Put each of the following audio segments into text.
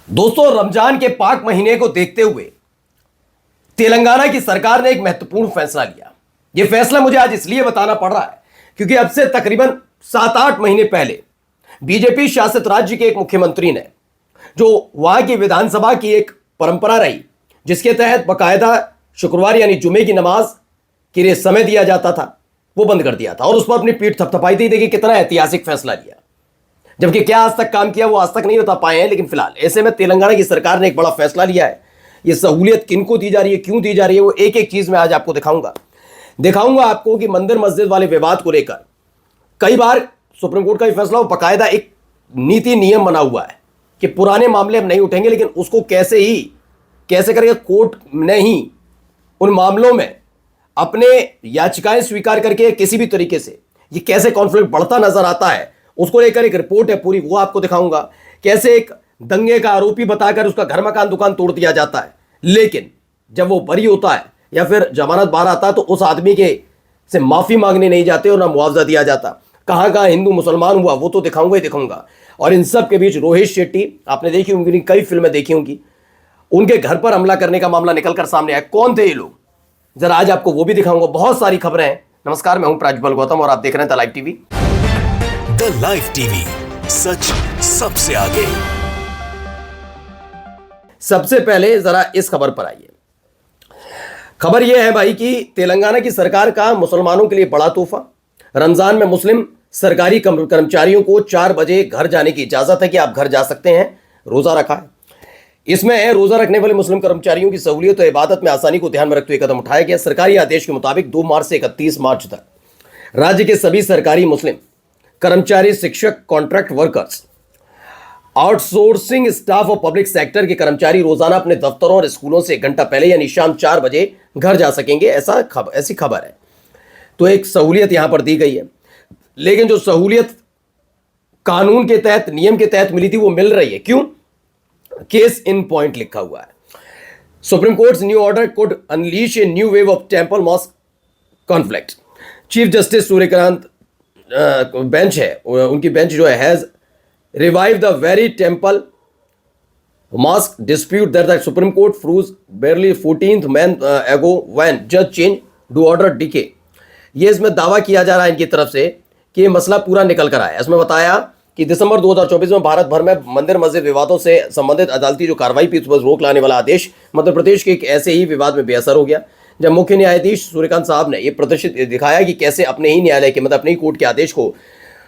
दोस्तों, रमजान के पाक महीने को देखते हुए तेलंगाना की सरकार ने एक महत्वपूर्ण फैसला लिया। यह फैसला मुझे आज इसलिए बताना पड़ रहा है क्योंकि अब से तकरीबन 7-8 महीने पहले बीजेपी शासित राज्य के एक मुख्यमंत्री ने, जो वहां की विधानसभा की एक परंपरा रही जिसके तहत बाकायदा शुक्रवार यानी जुमे की नमाज के लिए समय दिया जाता था, वो बंद कर दिया था और उस पर अपनी पीठ थपथपाई थी। देखिए कितना ऐतिहासिक फैसला लिया, जबकि क्या आज तक काम किया वो आज तक नहीं बता पाए हैं। लेकिन फिलहाल ऐसे में तेलंगाना की सरकार ने एक बड़ा फैसला लिया है। ये सहूलियत किनको दी जा रही है, क्यों दी जा रही है, वो एक एक चीज मैं आज आपको दिखाऊंगा आपको कि मंदिर मस्जिद वाले विवाद को लेकर कई बार सुप्रीम कोर्ट का भी फैसला हो, बाकायदा एक नीति नियम बना हुआ है कि पुराने मामले अब नहीं उठेंगे, लेकिन उसको कैसे करेगा कोर्ट ने ही उन मामलों में अपने याचिकाएं स्वीकार करके किसी भी तरीके से ये कैसे कॉन्फ्लिक्ट बढ़ता नजर आता है, उसको लेकर एक रिपोर्ट है पूरी, वो आपको दिखाऊंगा। कैसे एक दंगे का आरोपी बताकर उसका घर मकान दुकान तोड़ दिया जाता है, लेकिन जब वो बरी होता है या फिर जमानत बाहर आता है तो उस आदमी के से माफी मांगने नहीं जाते और ना मुआवजा दिया जाता। कहां कहां हिंदू मुसलमान हुआ वो तो दिखाऊंगा। और इन सब के बीच रोहित शेट्टी, आपने देखी होंगी, कई फिल्में देखी होंगी, उनके घर पर हमला करने का मामला निकलकर सामने आया। कौन थे ये लोग, जरा आज आपको वो भी दिखाऊंगा। बहुत सारी खबरें हैं। नमस्कार, मैं हूं प्राज्वल गौतम और आप देख रहे हैं the live TV. The live TV, सच सबसे आगे। सबसे पहले जरा इस खबर पर आइए। खबर यह है भाई कि तेलंगाना की सरकार का मुसलमानों के लिए बड़ा तोहफा। रमजान में मुस्लिम सरकारी कर्मचारियों को 4 बजे घर जाने की इजाजत है कि आप घर जा सकते हैं, रोजा रखा है। इसमें रोजा रखने वाले मुस्लिम कर्मचारियों की सहूलियत और इबादत में आसानी को ध्यान में रखते हुए कदम उठाया गया। सरकारी आदेश के मुताबिक 2 मार्च से 31 मार्च तक राज्य के सभी सरकारी मुस्लिम कर्मचारी, शिक्षक, कॉन्ट्रैक्ट वर्कर्स, आउटसोर्सिंग स्टाफ और पब्लिक सेक्टर के कर्मचारी रोजाना अपने दफ्तरों और स्कूलों से 1 घंटा पहले यानी शाम 4 बजे घर जा सकेंगे, ऐसी खबर है। तो एक सहूलियत यहां पर दी गई है, लेकिन जो सहूलियत कानून के तहत, नियम के तहत मिली थी वो मिल रही है। क्यों? केस इन पॉइंट लिखा हुआ है। Supreme courts new order could unleash a new wave of temple mask conflict. Chief justice Suryakant bench है, उनकी बेंच जो है has revive the very temple mask dispute that the supreme court फ्रूज barely 14th man एगो when जज change do order DK. ये इसमें दावा किया जा रहा है इनकी तरफ से कि ये मसला पूरा निकल कर आया। इसमें बताया कि दिसंबर 2024 में भारत भर में मंदिर मस्जिद विवादों से संबंधित अदालती जो कार्रवाई थी उस पर रोक लाने वाला आदेश मध्य प्रदेश के एक ऐसे ही विवाद में बेअसर हो गया, जब मुख्य न्यायाधीश सूर्यकांत साहब ने यह प्रदर्शित दिखाया कि कैसे अपने ही न्यायालय के, मतलब अपने ही कोर्ट के आदेश को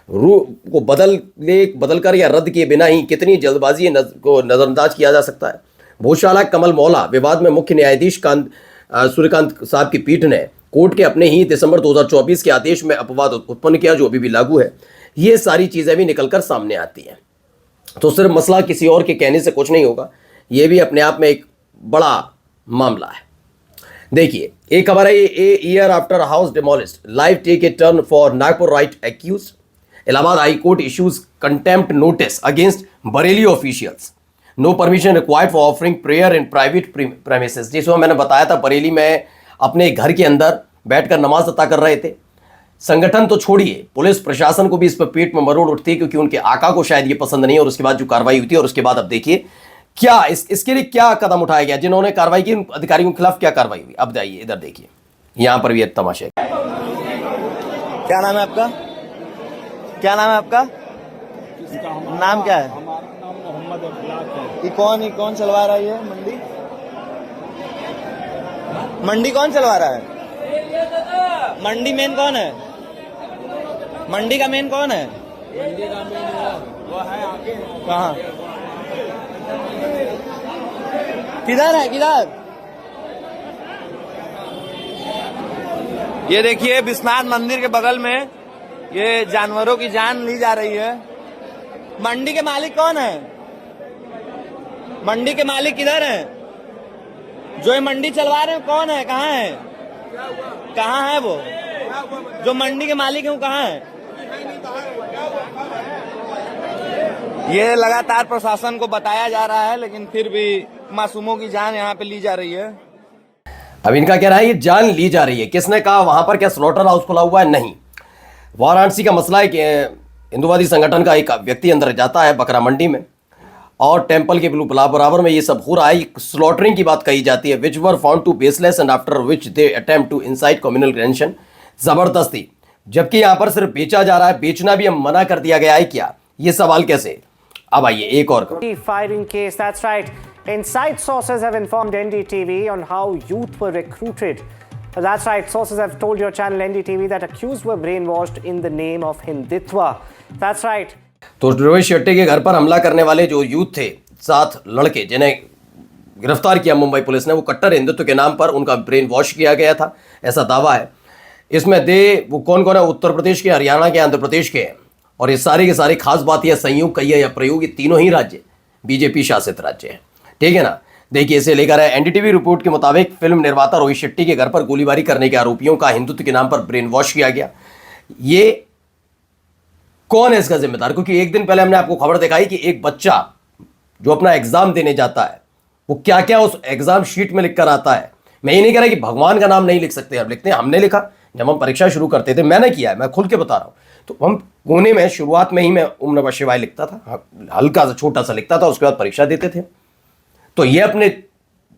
बदल कर या रद्द किए बिना ही कितनी जल्दबाजी को नजरअंदाज किया जा सकता है। भोजशाला कमल मौला विवाद में मुख्य न्यायाधीश सूर्यकांत साहब की पीठ ने कोर्ट के अपने ही दिसंबर 2024 के आदेश में अपवाद उत्पन्न किया जो अभी भी लागू है। ये सारी चीजें भी निकलकर सामने आती हैं। तो सिर्फ मसला किसी और के कहने से कुछ नहीं होगा, ये भी अपने आप में एक बड़ा मामला है। देखिए एक खबर है, a year after house demolished life take a turn for Nagpur right accused. Allahabad high court issues contempt notice against Bareilly officials, no permission required for offering prayer in private premises. जिसमें मैंने बताया था बरेली में अपने घर के अंदर बैठकर नमाज अता कर रहे थे। संगठन तो छोड़िए, पुलिस प्रशासन को भी इस पर पेट में मरोड़ उठती है क्योंकि उनके आका को शायद ये पसंद नहीं है। और उसके बाद जो कार्रवाई हुई थी और उसके बाद अब देखिए क्या इसके लिए क्या कदम उठाया गया। जिन्होंने कार्रवाई की उन अधिकारियों के खिलाफ क्या कार्रवाई हुई, अब जाइए इधर देखिए, यहां पर भी तमाशा है। क्या नाम है आपका? क्या नाम है आपका? नाम क्या है? ये कौन चलवा रहा है? ये मंडी कौन चलवा रहा है? मंडी मेन कौन है? मंडी का मेन कौन है? मंडी का मेन वो है आगे। कहाँ? किधर है? किधर? ये देखिए विश्वनाथ मंदिर के बगल में ये जानवरों की जान ली जा रही है। मंडी के मालिक कौन है? मंडी के मालिक किधर है? जो ये मंडी चलवा रहे हैं कौन है? कहाँ है? कहाँ है वो जो मंडी के मालिक है? वो कहाँ है? ये लगातार प्रशासन को बताया जा रहा है, लेकिन फिर भी मासूमों की जान यहाँ पे ली जा रही है। अब इनका कह रहा है ये जान ली जा रही है। किसने कहा? वहां पर क्या स्लॉटर हाउस खुला हुआ है? नहीं, वाराणसी का मसला है कि हिंदुवादी संगठन का एक व्यक्ति अंदर जाता है बकरा मंडी में और टेम्पल के बराबर में ये सब हो रहा है। स्लॉटरिंग की बात कही जाती है, which were found to baseless and after which they attempt to incite communal tension, जबरदस्ती। जबकि यहाँ पर सिर्फ बेचा जा रहा है, बेचना भी अब मना कर दिया गया है क्या, ये सवाल कैसे। अब आइए एक और firing case. That's right. Inside sources have informed NDTV on how youth were recruited. That's right. Sources have told your channel NDTV that accused were brainwashed in the name of Hindutva. That's right. तो रोहित शेट्टी के घर पर हमला करने वाले जो youth थे, 7 लड़के जिन्हें गिरफ्तार किया मुंबई पुलिस ने, वो कट्टर हिंदुत्व के नाम पर उनका ब्रेन वॉश किया गया था, ऐसा दावा है। इसमें वो कौन कौन है, उत्तर प्रदेश के, हरियाणा के, आंध्र प्रदेश के हैं। और ये सारे के सारे खास बात यह संयोग कहिए या प्रयोग, ये तीनों ही राज्य बीजेपी शासित राज्य हैं, ठीक है ना। देखिए इसे लेकर है एनडीटीवी रिपोर्ट के मुताबिक फिल्म निर्माता रोहित शेट्टी के घर पर गोलीबारी करने के आरोपियों का हिंदुत्व के नाम पर ब्रेन वॉश किया गया। ये कौन है इसका जिम्मेदार, क्योंकि एक दिन पहले हमने आपको खबर दिखाई कि एक बच्चा जो अपना एग्जाम देने जाता है वो क्या क्या उस एग्जाम शीट में लिख कर आता है। मैं ये नहीं कह रहा कि भगवान का नाम नहीं लिख सकते, अब लिखते हैं। हमने लिखा जब हम परीक्षा शुरू करते थे, मैंने किया है, मैं खुल के बता रहा हूं। तो हम कोने में शुरुआत में ही मैं ओम नमः शिवाय लिखता था, हल्का सा छोटा सा लिखता था, उसके बाद परीक्षा देते थे। तो ये अपने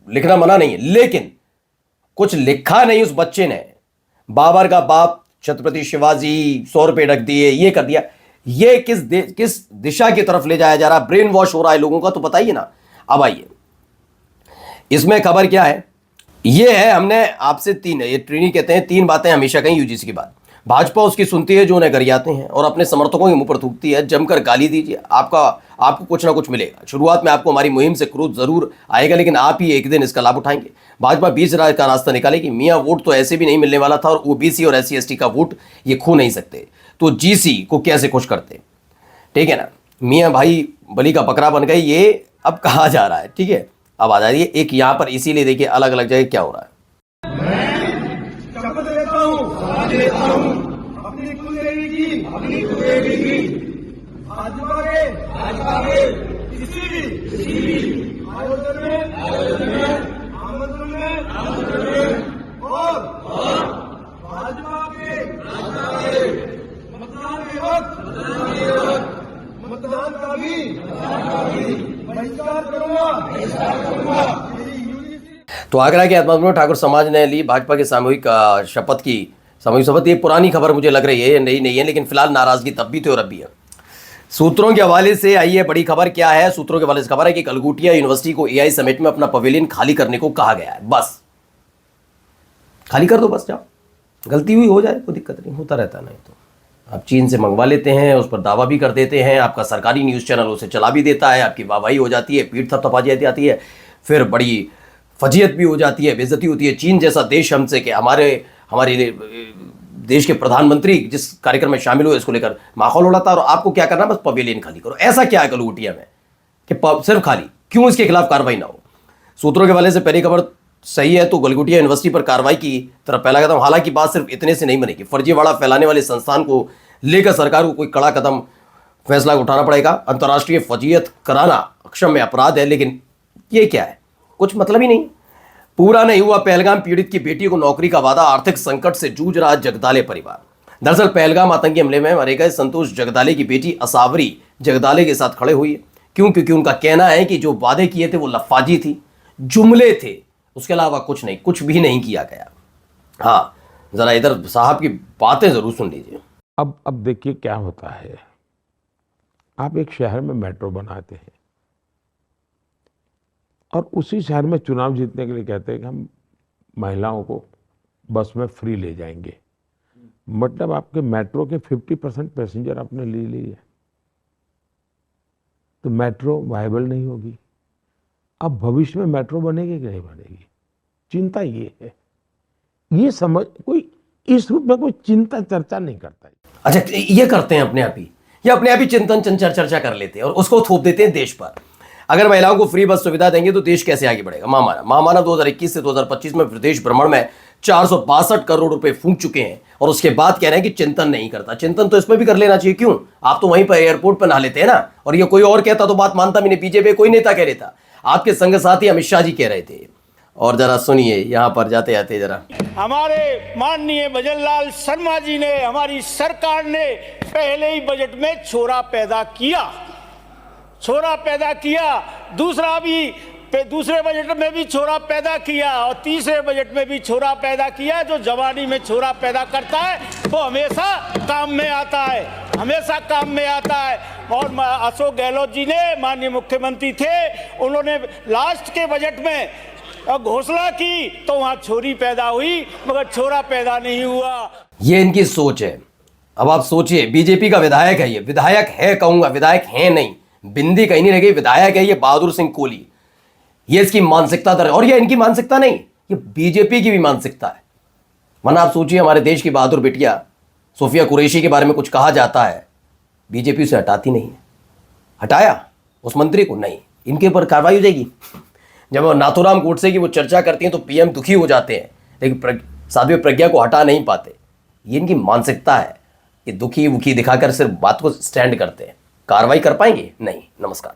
लिखना मना नहीं है, लेकिन कुछ लिखा नहीं उस बच्चे ने। बाबर का बाप छत्रपति शिवाजी 100 रुपए रख दिए, ये कर दिया। ये किस दिशा की तरफ ले जाया जा रहा है, ब्रेन वॉश हो रहा है लोगों का, तो बताइए ना। अब आइए इसमें खबर क्या है, ये है, हमने आपसे ये ट्रेनी कहते हैं 3 बातें हमेशा कहीं यूजीसी की बात। भाजपा उसकी सुनती है जो उन्हें गरियाते हैं और अपने समर्थकों के मुंह पर थूकती है। जमकर गाली दीजिए, आपको कुछ ना कुछ मिलेगा। शुरुआत में आपको हमारी मुहिम से क्रोध जरूर आएगा, लेकिन आप ही एक दिन इसका लाभ उठाएंगे। भाजपा बीच राज का रास्ता निकालेगी। मियाँ वोट तो ऐसे भी नहीं मिलने वाला था, और ओबीसी और SC/ST का वोट ये खो नहीं सकते, तो जीसी को कैसे खुश करते, ठीक है ना। मियाँ भाई बलि का बकरा बन गए, ये अब कहा जा रहा है, ठीक है। अब आ जाइए एक यहाँ पर, इसीलिए देखिए अलग अलग जगह क्या हो रहा है। शपथ लेता हूं अपनी कुलदेवी की भाजपा के किसी भी आयोजन में आमंत्रण में और भाजपा के मतदान के वक्त मतदान का भी बहिष्कार करूंगा। तो आगरा के आत्मा ठाकुर समाज ने ली भाजपा के सामूहिक शपथ। ये पुरानी खबर मुझे लग रही है, नई नहीं है, लेकिन फिलहाल नाराजगी तब भी थी और अब भी है। सूत्रों के हवाले से आइए बड़ी खबर क्या है। सूत्रों के हवाले से खबर है कि कलकूटिया यूनिवर्सिटी को AI समिट में अपना पवेलियन खाली करने को कहा गया है। बस खाली कर दो, बस जाओ, गलती हुई हो जाए, कोई दिक्कत नहीं, होता रहता। नहीं तो आप चीन से मंगवा लेते हैं, उस पर दावा भी कर देते हैं, आपका सरकारी न्यूज़ चैनल उसे चला भी देता है, आपकी वाहवाही हो जाती है, पीठ थपथपाई जाती है, फिर बड़ी फजीयत भी हो जाती है, बेइज्जती होती है। चीन जैसा देश हमसे कि हमारे देश के प्रधानमंत्री जिस कार्यक्रम में शामिल हुए इसको लेकर माहौल उड़ाता, और आपको क्या करना, बस पवेलियन खाली करो। ऐसा क्या है कलकूटिया में कि सिर्फ खाली, क्यों इसके खिलाफ कार्रवाई ना हो। सूत्रों के हवाले से पहली खबर सही है तो गलगुटिया यूनिवर्सिटी पर कार्रवाई की तरफ पहला कदम। हालांकि बात सिर्फ इतने से नहीं बनेगी, फर्जीवाड़ा फैलाने वाले संस्थान को लेकर सरकार को कोई कड़ा कदम फैसला उठाना पड़ेगा। अंतर्राष्ट्रीय फजीयत कराना अक्षम्य अपराध है, लेकिन ये क्या है, कुछ मतलब ही नहीं। पूरा नहीं हुआ पहलगाम पीड़ित की बेटी को नौकरी का वादा, आर्थिक संकट से जूझ रहा जगदाले परिवार। दरअसल पहलगाम आतंकी हमले में मारे गए संतोष जगदाले की बेटी असावरी जगदाले के साथ खड़े हुई है। क्यों? क्योंकि उनका कहना है कि जो वादे किए थे वो लफाजी थी, जुमले थे, उसके अलावा कुछ नहीं, कुछ भी नहीं किया गया। हाँ, जरा इधर साहब की बातें जरूर सुन लीजिए। अब देखिए क्या होता है। आप एक शहर में मेट्रो बनाते हैं और उसी शहर में चुनाव जीतने के लिए कहते हैं कि हम महिलाओं को बस में फ्री ले जाएंगे। मतलब आपके मेट्रो के 50% पैसेंजर आपने ले लिए, तो मेट्रो वायबल नहीं होगी। अब भविष्य में मेट्रो बनेगी कि नहीं बनेगी, चिंता ये है। ये समझ कोई इस रूप में कोई चिंता चर्चा नहीं करता है। अच्छा, ये करते हैं अपने आप ही, ये अपने आप ही चिंतन चर्चा कर लेते हैं और उसको थोप देते हैं देश पर। अगर महिलाओं को फ्री बस सुविधा देंगे तो देश कैसे आगे बढ़ेगा। महामाना 2021 से 2025 में प्रदेश भ्रमण में 462 करोड़ रुपए फूंक चुके हैं और उसके बाद कह रहे हैं कि चिंतन नहीं करता। चिंतन तो इसमें भी कर लेना चाहिए। क्यों? आप तो वहीं पर एयरपोर्ट पर नहा लेते हैं ना, और ये कोई और कहता तो बात मानता भी नहीं। बीजेपी कोई नेता कह लेता, आपके संग साथी अमित शाह जी कह रहे थे। और जरा सुनिए यहां पर जाते जाते जरा। हमारे माननीय भजनलाल शर्मा जी ने, हमारी सरकार ने पहले ही बजट में छोरा पैदा किया। छोरा पैदा किया, दूसरा भी दूसरे बजट में भी छोरा पैदा किया और तीसरे बजट में भी छोरा पैदा किया। जो जवानी में छोरा पैदा करता है वो हमेशा काम में आता है, हमेशा काम में आता है। और अशोक गहलोत जी ने, माननीय मुख्यमंत्री थे, उन्होंने लास्ट के बजट में घोषणा की तो वहां छोरी पैदा हुई मगर छोरा पैदा नहीं हुआ। ये इनकी सोच है। अब आप सोचिए, बीजेपी का विधायक है, ये विधायक है कहूंगा, विधायक है नहीं, बिंदी कहीं नहीं रह गई, विधायक है ये बहादुर सिंह कोहली। ये इसकी मानसिकता दर, और ये इनकी मानसिकता नहीं, ये बीजेपी की भी मानसिकता है। वरना आप सोचिए, हमारे देश की बहादुर बिटिया सोफिया कुरैशी के बारे में कुछ कहा जाता है, बीजेपी उसे हटाती नहीं है। हटाया उस मंत्री को? नहीं, इनके ऊपर कार्रवाई हो जाएगी। जब वो नाथूराम गोडसे की वो चर्चा करती हैं तो पीएम दुखी हो जाते हैं, लेकिन साध्वी प्रज्ञा को हटा नहीं पाते। ये इनकी मानसिकता है कि दुखी वुखी दिखाकर सिर्फ बात को स्टैंड करते हैं। कार्रवाई कर पाएंगे? नहीं। नमस्कार।